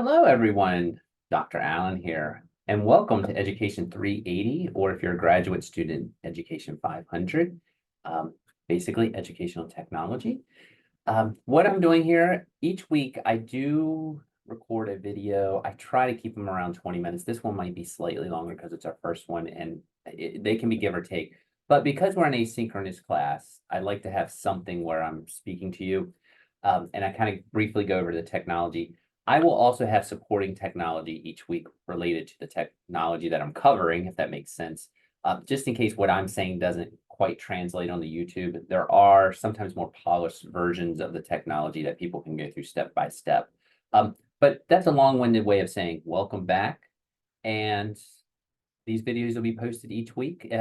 Hello, everyone. Dr. Allen here, and welcome to Education 380, or if you're a graduate student, Education 500, um, basically educational technology. What I'm doing here, each week I do record a video. I try to keep them around 20 minutes. This one might be slightly longer because it's our first one, and they can be give or take. But because we're an asynchronous class, I like to have something where I'm speaking to you, and I kind of briefly go over the technology. I will also have supporting technology each week related to the technology that I'm covering, if that makes sense. Just in case what I'm saying doesn't quite translate on the YouTube, there are sometimes more polished versions of the technology that people can go through step by step. But that's a long-winded way of saying welcome back. And these videos will be posted each week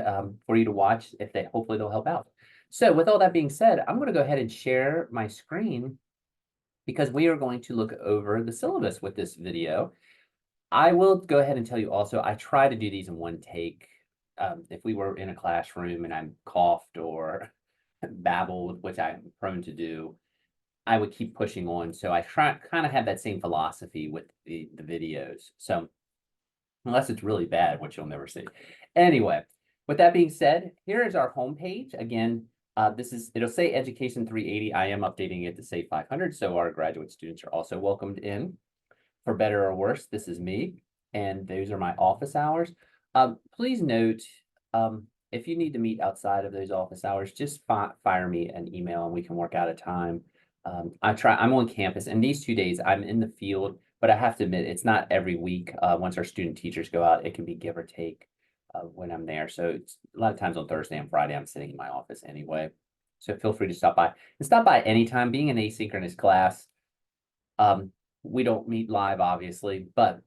for you to watch if they hopefully they'll help out. So with all that being said, I'm going to go ahead and share my screen because we are going to look over the syllabus with this video. I will go ahead and tell you also, I try to do these in one take. If we were in a classroom and I'm coughed or babbled, which I'm prone to do, I would keep pushing on. So I try kind of have that same philosophy with the videos. So unless it's really bad, which you'll never see. Anyway, with that being said, here is our homepage. Again, it'll say Education 380. I am updating it to say 500. So our graduate students are also welcomed in. For better or worse, this is me, and those are my office hours. Please note, if you need to meet outside of those office hours, just fire me an email and we can work out a time. I'm on campus, and these 2 days I'm in the field, but I have to admit, it's not every week. Once our student teachers go out, it can be give or take when I'm there. So it's a lot of times on Thursday and Friday, I'm sitting in my office anyway. So feel free to stop by. And stop by anytime. Being an asynchronous class, we don't meet live, obviously, but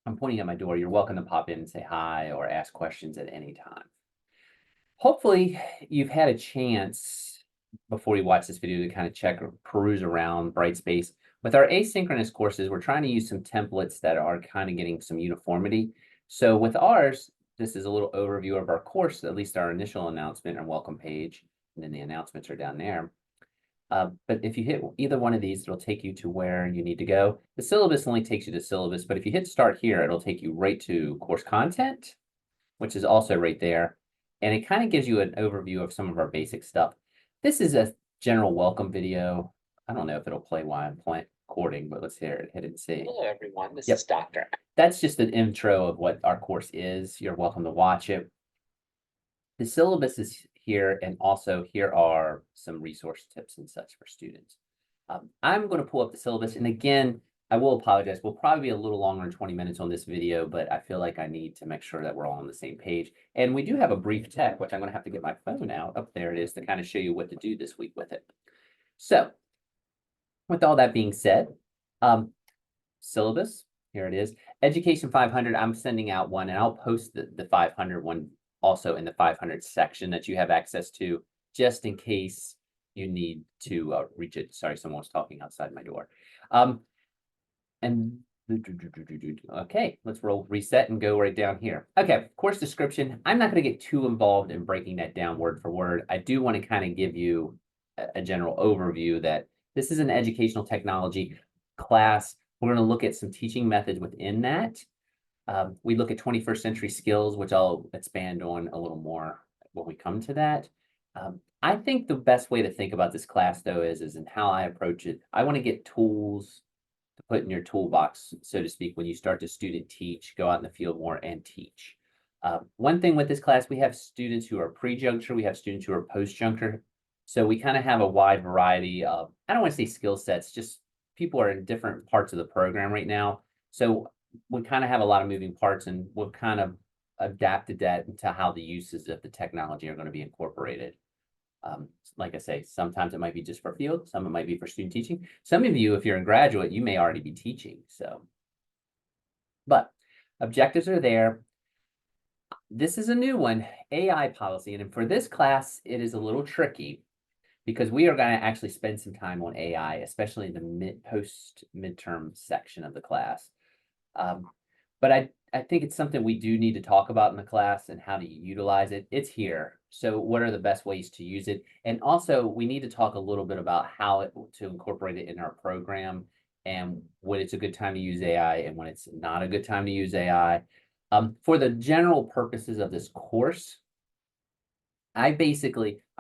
I'm pointing at my door. You're welcome to pop in and say hi or ask questions at any time. Hopefully, you've had a chance before you watch this video to kind of check or peruse around Brightspace. With our asynchronous courses, we're trying to use some templates that are kind of getting some uniformity. So with ours, this is a little overview of our course, at least our initial announcement and welcome page, and then the announcements are down there. But if you hit either one of these, it'll take you to where you need to go. The syllabus only takes you to syllabus, but if you hit start here, it'll take you right to course content, which is also right there. And it kind of gives you an overview of some of our basic stuff. This is a general welcome video. I don't know if it'll play while I'm recording, but let's hit it and see. Hello, everyone. This Yep. is Dr. That's just an intro of what our course is. You're welcome to watch it. The syllabus is here, and also here are some resource tips and such for students. I'm going to pull up the syllabus, and again, I will apologize. We'll probably be a little longer than 20 minutes on this video, but I feel like I need to make sure that we're all on the same page. And we do have a brief tech, which I'm going to have to get my phone out. Up there it is to kind of show you what to do this week with it. So with all that being said, syllabus, here it is. Education 500, I'm sending out one, and I'll post the 500 one also in the 500 section that you have access to, just in case you need to reach it. Sorry, someone was talking outside my door. And okay, let's roll reset and go right down here. Okay, course description. I'm not going to get too involved in breaking that down word for word. I do want to kind of give you a general overview that this is an educational technology class. We're going to look at some teaching methods within that. We look at 21st century skills, which I'll expand on a little more when we come to that. I think the best way to think about this class, though, is in how I approach it. I want to get tools to put in your toolbox, so to speak, when you start to student teach, go out in the field more and teach. One thing with this class, we have students who are pre-juncture, we have students who are post-juncture. So we kind of have a wide variety of, I don't want to say skill sets, just people are in different parts of the program right now. So we kind of have a lot of moving parts, and we've kind of adapted that into how the uses of the technology are going to be incorporated. Like I say, sometimes it might be just for field, some it might be for student teaching. Some of you, if you're a graduate, you may already be teaching. But objectives are there. This is a new one, AI policy. And for this class, it is a little tricky because we are going to actually spend some time on AI, especially in the post midterm section of the class. But I think it's something we do need to talk about in the class and how to utilize it. It's here. So what are the best ways to use it? And also we need to talk a little bit about how to incorporate it in our program and when it's a good time to use AI and when it's not a good time to use AI. For the general purposes of this course, I'm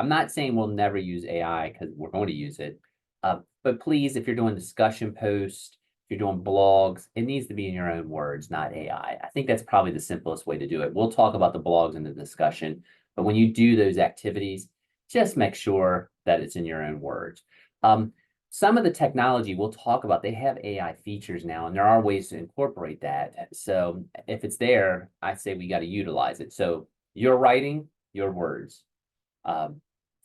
not saying we'll never use AI because we're going to use it. But please, if you're doing discussion posts, if you're doing blogs, it needs to be in your own words, not AI. I think that's probably the simplest way to do it. We'll talk about the blogs in the discussion, but when you do those activities, just make sure that it's in your own words. Some of the technology we'll talk about, they have AI features now, and there are ways to incorporate that. So if it's there, I say we got to utilize it. So your writing, your words.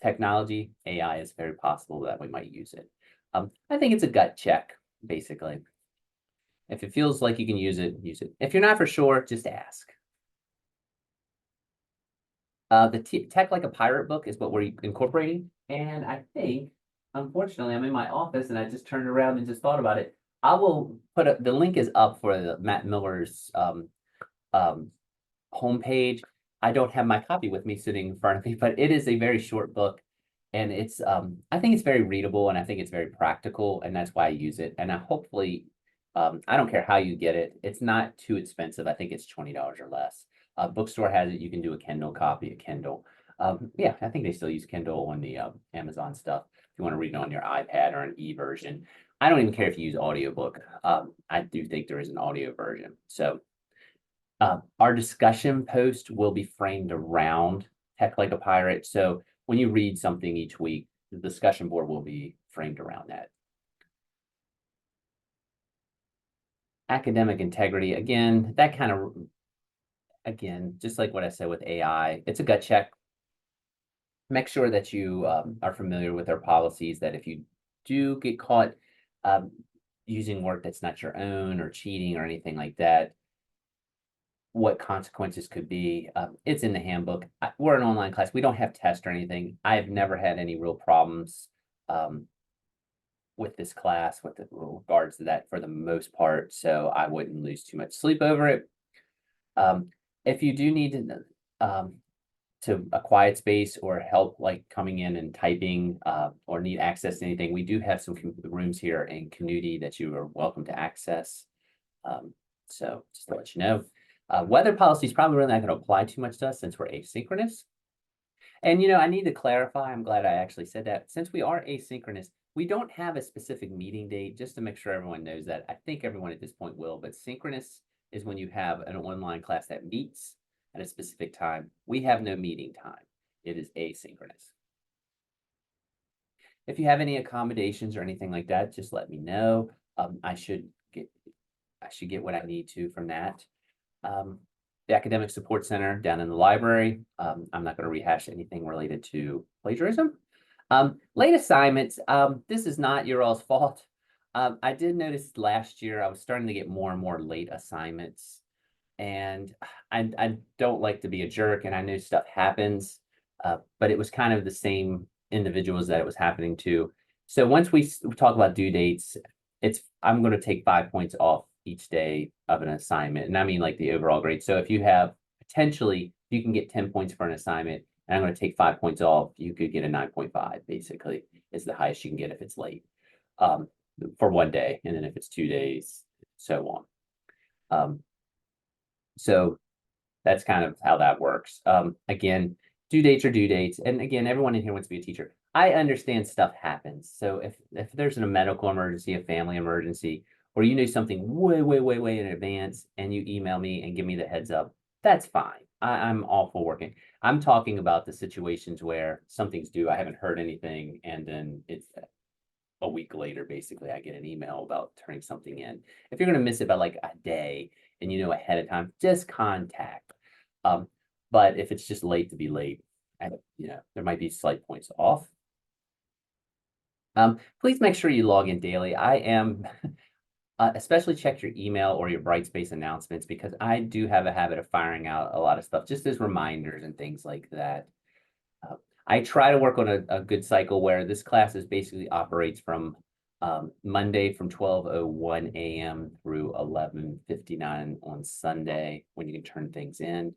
Technology, AI is very possible that we might use it. I think it's a gut check, basically. If it feels like you can use it, use it. If you're not for sure, just ask. The Tech Like a Pirate book is what we're incorporating. And I think, unfortunately, I'm in my office and I just turned around and just thought about it. I will put the link is up for the Matt Miller's homepage. I don't have my copy with me sitting in front of me, but it is a very short book. And it's I think it's very readable and I think it's very practical, and that's why I use it. And I hopefully I don't care how you get it. It's not too expensive. I think it's $20 or less. Bookstore has it. You can do a Kindle copy, a Kindle. Yeah, I think they still use Kindle on the Amazon stuff. If you want to read it on your iPad or an e-version. I don't even care if you use audiobook. I do think there is an audio version. So our discussion post will be framed around Tech Like a Pirate. So when you read something each week, the discussion board will be framed around that. Academic integrity, again, just like what I said with AI, it's a gut check. Make sure that you are familiar with our policies, that if you do get caught using work that's not your own or cheating or anything like that, what consequences could be. It's in the handbook. We're an online class. We don't have tests or anything. I've never had any real problems with this class with regards to that for the most part. So I wouldn't lose too much sleep over it. If you do need to a quiet space or help like coming in and typing or need access to anything, we do have some rooms here in Canudi that you are welcome to access. So just to let you know. Weather policy is probably really not going to apply too much to us since we're asynchronous. And, I need to clarify, I'm glad I actually said that. Since we are asynchronous, we don't have a specific meeting date, just to make sure everyone knows that. I think everyone at this point will, but synchronous is when you have an online class that meets at a specific time. We have no meeting time. It is asynchronous. If you have any accommodations or anything like that, just let me know. I should get what I need to from that. The Academic Support Center down in the library. I'm not going to rehash anything related to plagiarism. Late assignments. This is not your all's fault. I did notice last year I was starting to get more and more late assignments, and I don't like to be a jerk, and I know stuff happens, but it was kind of the same individuals that it was happening to. So once we talk about due dates, I'm going to take 5 points off each day of an assignment. And I mean like the overall grade. So if you have potentially, you can get 10 points for an assignment, and I'm going to take 5 points off, you could get a 9.5, basically, is the highest you can get if it's late for one day. And then if it's 2 days, so on. So that's kind of how that works. Again, due dates are due dates. And again, everyone in here wants to be a teacher. I understand stuff happens. So if there's a medical emergency, a family emergency, or you know something way in advance and you email me and give me the heads up, that's fine. I'm all for working. I'm talking about the situations where something's due, I haven't heard anything, and then it's a week later, basically, I get an email about turning something in. If you're going to miss it by like a day and you know ahead of time, just contact. But if it's just late to be late, there might be slight points off. Please make sure you log in daily. I am especially check your email or your Brightspace announcements, because I do have a habit of firing out a lot of stuff just as reminders and things like that. I try to work on a good cycle where this class is basically operates from Monday from 12:01 a.m. through 11:59 on Sunday when you can turn things in.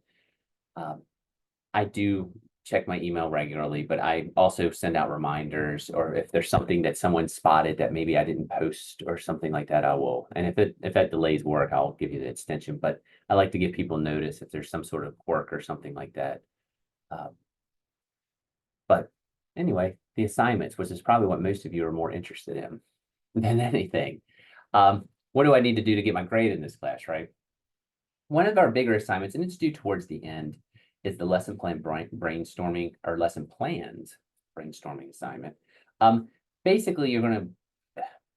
I do check my email regularly, but I also send out reminders, or if there's something that someone spotted that maybe I didn't post or something like that, I will. And if that delays work, I'll give you the extension, but I like to give people notice if there's some sort of quirk or something like that. But anyway, the assignments, which is probably what most of you are more interested in than anything. What do I need to do to get my grade in this class, right? One of our bigger assignments, and it's due towards the end, is the lesson plan brainstorming or lesson plans brainstorming assignment. Basically, you're going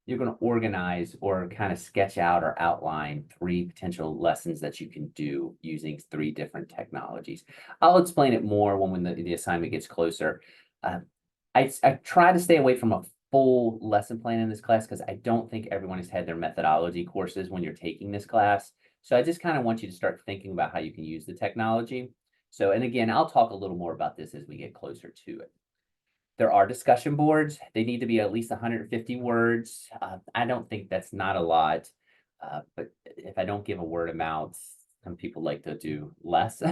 to organize or kind of sketch out or outline 3 potential lessons that you can do using 3 different technologies. I'll explain it more when the assignment gets closer. I try to stay away from a full lesson plan in this class because I don't think everyone has had their methodology courses when you're taking this class. So I just kind of want you to start thinking about how you can use the technology. So, and again, I'll talk a little more about this as we get closer to it. There are discussion boards. They need to be at least 150 words. I don't think that's not a lot, but if I don't give a word amount, some people like to do less.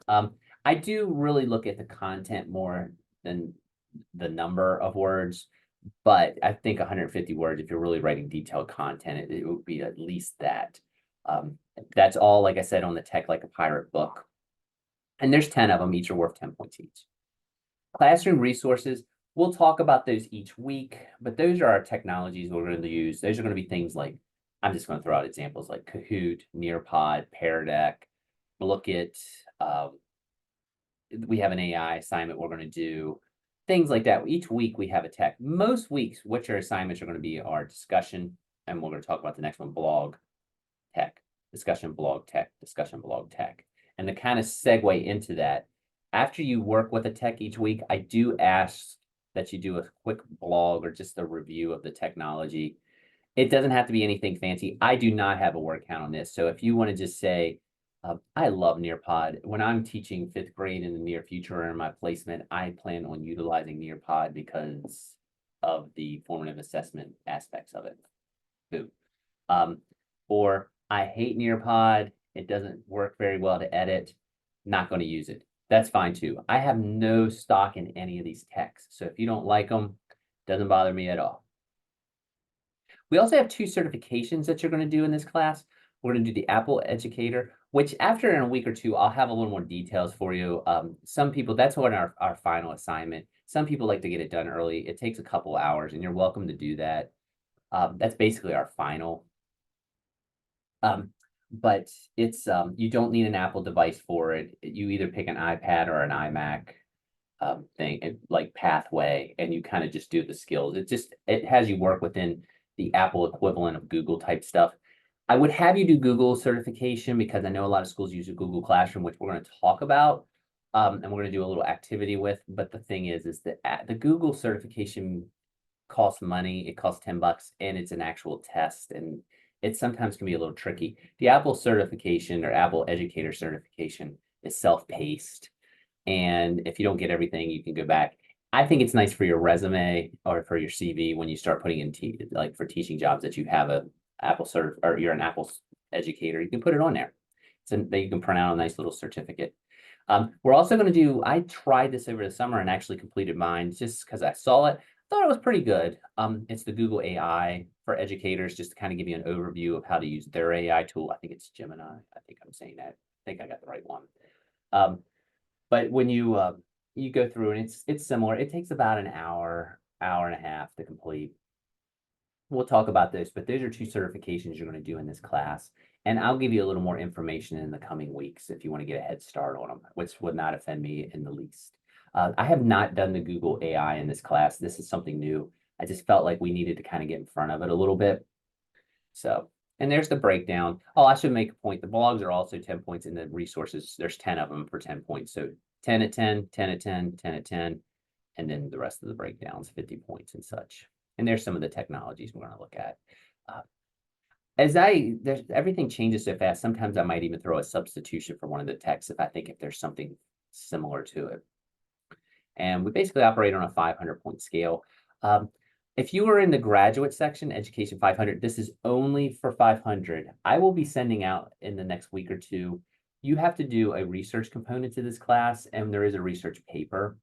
I do really look at the content more than the number of words, but I think 150 words, if you're really writing detailed content, it would be at least that. That's all, like I said, on the Tech Like a Pirate book. And there's 10 of them, each are worth 10 points each. Classroom resources, we'll talk about those each week, but those are our technologies we're going to use. Those are going to be things like, I'm just going to throw out examples like Kahoot, Nearpod, Pear Deck, Lookit. We have an AI assignment we're going to do, things like that. Each week we have a tech. Most weeks, what your assignments are going to be are discussion, and we're going to talk about the next one, blog, tech, discussion, blog, tech, discussion, blog, tech. And to kind of segue into that, after you work with a tech each week, I do ask that you do a quick blog or just a review of the technology. It doesn't have to be anything fancy. I do not have a word count on this. So if you want to just say, I love Nearpod. When I'm teaching 5th grade in the near future or in my placement, I plan on utilizing Nearpod because of the formative assessment aspects of it. Boom. Or I hate Nearpod. It doesn't work very well to edit. Not going to use it. That's fine too. I have no stock in any of these techs. So if you don't like them, doesn't bother me at all. We also have 2 certifications that you're going to do in this class. We're going to do the Apple Educator, which after in a week or 2, I'll have a little more details for you. Some people, that's what our final assignment. Some people like to get it done early. It takes a couple hours, and you're welcome to do that. That's basically our final. But it's you don't need an Apple device for it. You either pick an iPad or an iMac thing, like Pathway, and you kind of just do the skills. It has you work within the Apple equivalent of Google type stuff. I would have you do Google certification because I know a lot of schools use a Google Classroom, which we're going to talk about, and we're going to do a little activity with. But the thing is that the Google certification costs money. It costs $10, and it's an actual test, and it sometimes can be a little tricky. The Apple certification or Apple Educator certification is self-paced, and if you don't get everything, you can go back. I think it's nice for your resume or for your CV when you start putting in like for teaching jobs that you have a Apple cert or you're an Apple educator. You can put it on there, so that you can print out a nice little certificate. We're also going to do. I tried this over the summer and actually completed mine just because I saw it. Thought it was pretty good. It's the Google AI for educators, just to kind of give you an overview of how to use their AI tool. I think it's Gemini. I think I'm saying that. I think I got the right one. But when you go through and it's similar, it takes about an hour and a half to complete. We'll talk about this, but those are 2 certifications you're going to do in this class. And I'll give you a little more information in the coming weeks if you want to get a head start on them, which would not offend me in the least. I have not done the Google AI in this class. This is something new. I just felt like we needed to kind of get in front of it a little bit. So, and there's the breakdown. Oh, I should make a point. The blogs are also 10 points in the resources. There's 10 of them for 10 points. So 10 at 10, 10 at 10, 10 at 10, and then the rest of the breakdowns, 50 points and such. And there's some of the technologies we're going to look at. Everything changes so fast. Sometimes I might even throw a substitution for one of the texts if there's something similar to it. And we basically operate on a 500-point scale. If you are in the graduate section, Education 500, this is only for 500. I will be sending out in the next week or 2 you have to do a research component to this class, and there is a research paper.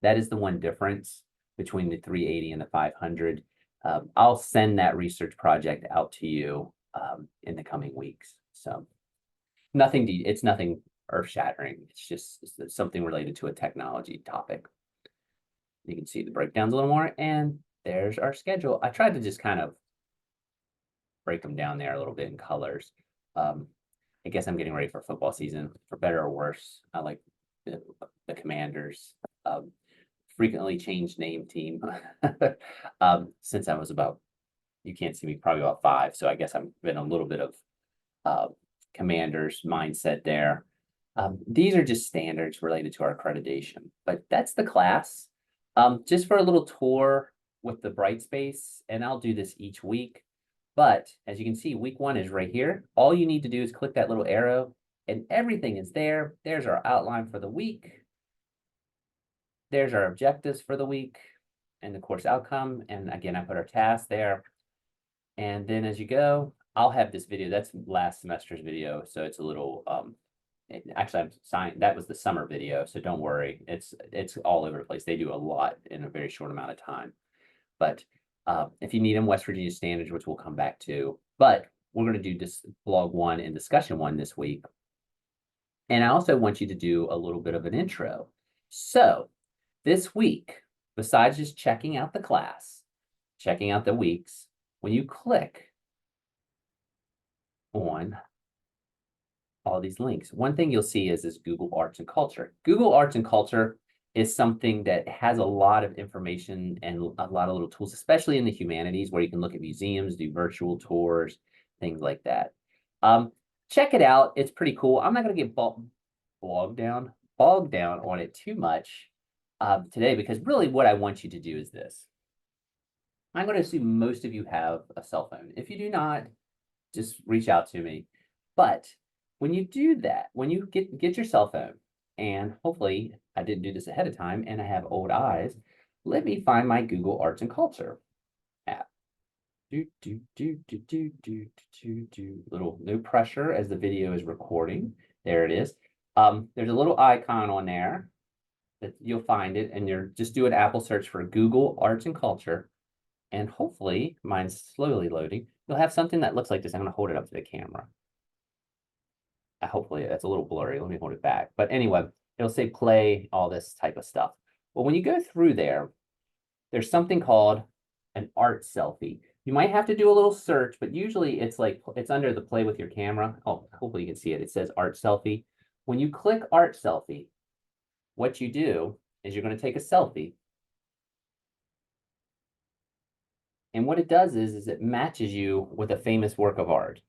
That is the one difference between the 380 and the 500. I'll send that research project out to you in the coming weeks. So it's nothing earth-shattering. It's just something related to a technology topic. You can see the breakdowns a little more, and there's our schedule. I tried to just kind of break them down there a little bit in colors. I guess I'm getting ready for football season, for better or worse. I like the Commanders. Frequently changed name team since I was about, you can't see me, probably about 5. So I guess I've been a little bit of Commanders mindset there. These are just standards related to our accreditation, but that's the class. Just for a little tour with the Brightspace, and I'll do this each week. But as you can see, week 1 is right here. All you need to do is click that little arrow and everything is there. There's our outline for the week. There's our objectives for the week and the course outcome. And again, I put our task there. And then as you go, I'll have this video. That's last semester's video. So it's a little, actually I'm signed, that was the summer video. So don't worry, it's all over the place. They do a lot in a very short amount of time. But if you need them, West Virginia standards, which we'll come back to, but we're going to do this blog 1 and discussion 1 this week. And I also want you to do a little bit of an intro. So this week, besides just checking out the class, checking out the weeks, when you click on all these links, one thing you'll see is Google Arts and Culture. Google Arts and Culture is something that has a lot of information and a lot of little tools, especially in the humanities, where you can look at museums, do virtual tours, things like that. Check it out. It's pretty cool. I'm not going to get bogged down on it too much today, because really what I want you to do is this. I'm going to assume most of you have a cell phone. If you do not, just reach out to me. But when you do that, when you get your cell phone, and hopefully I didn't do this ahead of time and I have old eyes, let me find my Google Arts and Culture app. Little no pressure as the video is recording. There it is. There's a little icon on there that you'll find it, and you're just do an Apple search for Google Arts and Culture, and hopefully mine's slowly loading. You'll have something that looks like this. I'm going to hold it up to the camera. Hopefully that's a little blurry. Let me hold it back. But anyway, it'll say play, all this type of stuff. Well, when you go through there, there's something called an art selfie. You might have to do a little search, but usually it's under the play with your camera. Oh, hopefully you can see it. It says art selfie. When you click art selfie, what you do is you're going to take a selfie. And what it does is it matches you with a famous work of art.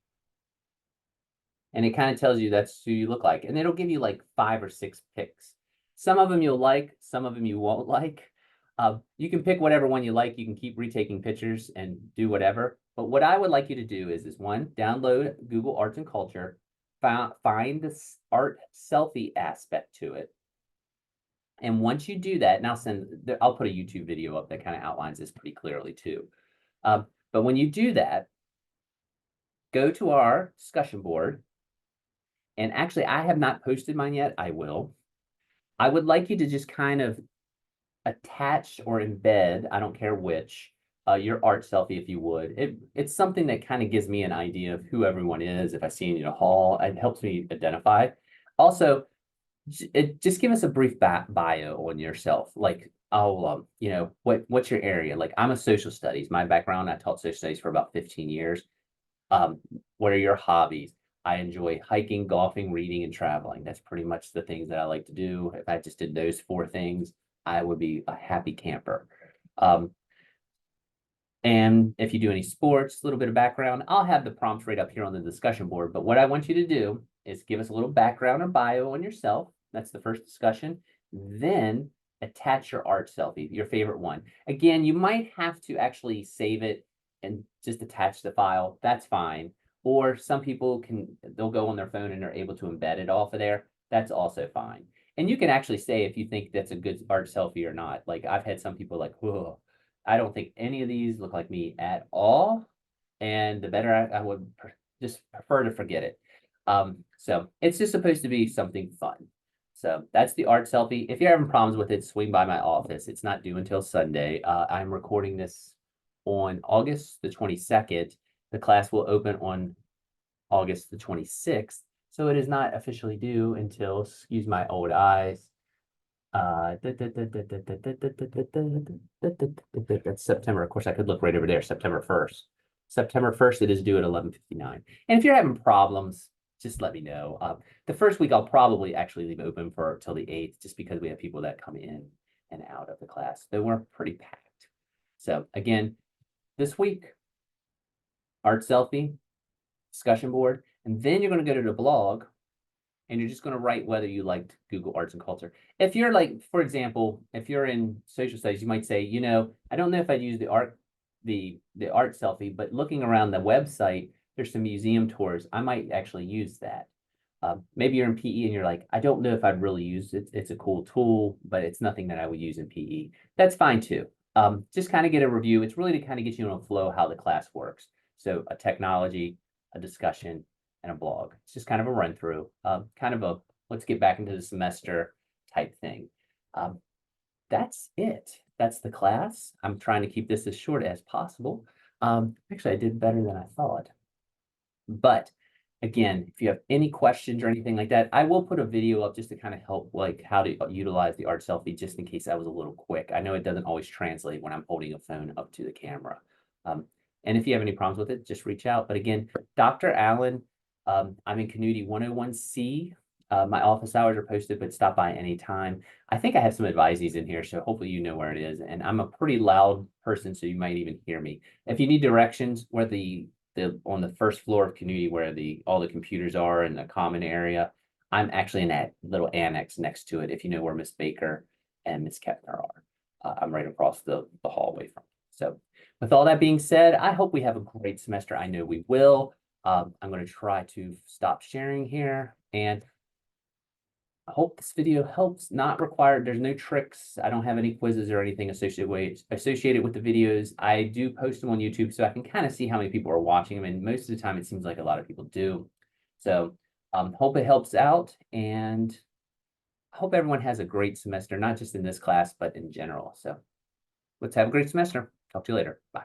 And it kind of tells you that's who you look like. And it'll give you like 5 or 6 picks. Some of them you'll like, some of them you won't like. You can pick whatever one you like. You can keep retaking pictures and do whatever. But what I would like you to do is one, download Google Arts and Culture, find this art selfie aspect to it. And once you do that, and I'll put a YouTube video up that kind of outlines this pretty clearly too. But when you do that, go to our discussion board. And actually, I have not posted mine yet. I will. I would like you to just kind of attach or embed, I don't care which, your art selfie, if you would. It's something that kind of gives me an idea of who everyone is. If I see you in a hall, it helps me identify. Also, just give us a brief bio on yourself. Like, what's your area? Like, I'm a social studies. My background, I taught social studies for about 15 years. What are your hobbies? I enjoy hiking, golfing, reading, and traveling. That's pretty much the things that I like to do. If I just did those 4 things, I would be a happy camper. And if you do any sports, a little bit of background, I'll have the prompts right up here on the discussion board. But what I want you to do is give us a little background or bio on yourself. That's the first discussion. Then attach your art selfie, your favorite one. Again, you might have to actually save it and just attach the file. That's fine. Or some people they'll go on their phone and they're able to embed it off of there. That's also fine. And you can actually say if you think that's a good art selfie or not. Like, I've had some people like, whoa, I don't think any of these look like me at all. And the better I would just prefer to forget it. So it's just supposed to be something fun. So that's the art selfie. If you're having problems with it, swing by my office. It's not due until Sunday. I'm recording this on August the 22nd. The class will open on August the 26th. So it is not officially due until, excuse my old eyes. That's September. Of course, I could look right over there, September 1st. September 1st, it is due at 11:59. And if you're having problems, just let me know. The first week I'll probably actually leave open for till the 8th, just because we have people that come in and out of the class. Though we're pretty packed. So again, this week, art selfie, discussion board, and then you're going to go to the blog and you're just going to write whether you liked Google Arts and Culture. If you're like, for example, if you're in social studies, you might say, you know, I don't know if I'd use the art selfie, but looking around the website, there's some museum tours. I might actually use that. Maybe you're in PE and you're like, I don't know if I'd really use it. It's a cool tool, but it's nothing that I would use in PE. That's fine too. Just kind of get a review. It's really to kind of get you in a flow how the class works. So a technology, a discussion, and a blog. It's just kind of a run through, kind of a let's get back into the semester type thing. That's it. That's the class. I'm trying to keep this as short as possible. Actually, I did better than I thought. But again, if you have any questions or anything like that, I will put a video up just to kind of help like how to utilize the art selfie, just in case I was a little quick. I know it doesn't always translate when I'm holding a phone up to the camera. And if you have any problems with it, just reach out. But again, Dr. Allen, I'm in Canuti 101C. My office hours are posted, but stop by anytime. I think I have some advisees in here, so hopefully you know where it is. And I'm a pretty loud person, so you might even hear me. If you need directions where the on the first floor of Canuti where all the computers are in the common area, I'm actually in that little annex next to it, if you know where Miss Baker and Miss Kepner are. I'm right across the hallway from. So with all that being said, I hope we have a great semester. I know we will. I'm going to try to stop sharing here, and I hope this video helps. Not required. There's no tricks. I don't have any quizzes or anything associated with the videos. I do post them on YouTube so I can kind of see how many people are watching them. And most of the time, it seems like a lot of people do. So hope it helps out. And I hope everyone has a great semester, not just in this class, but in general. So let's have a great semester. Talk to you later. Bye.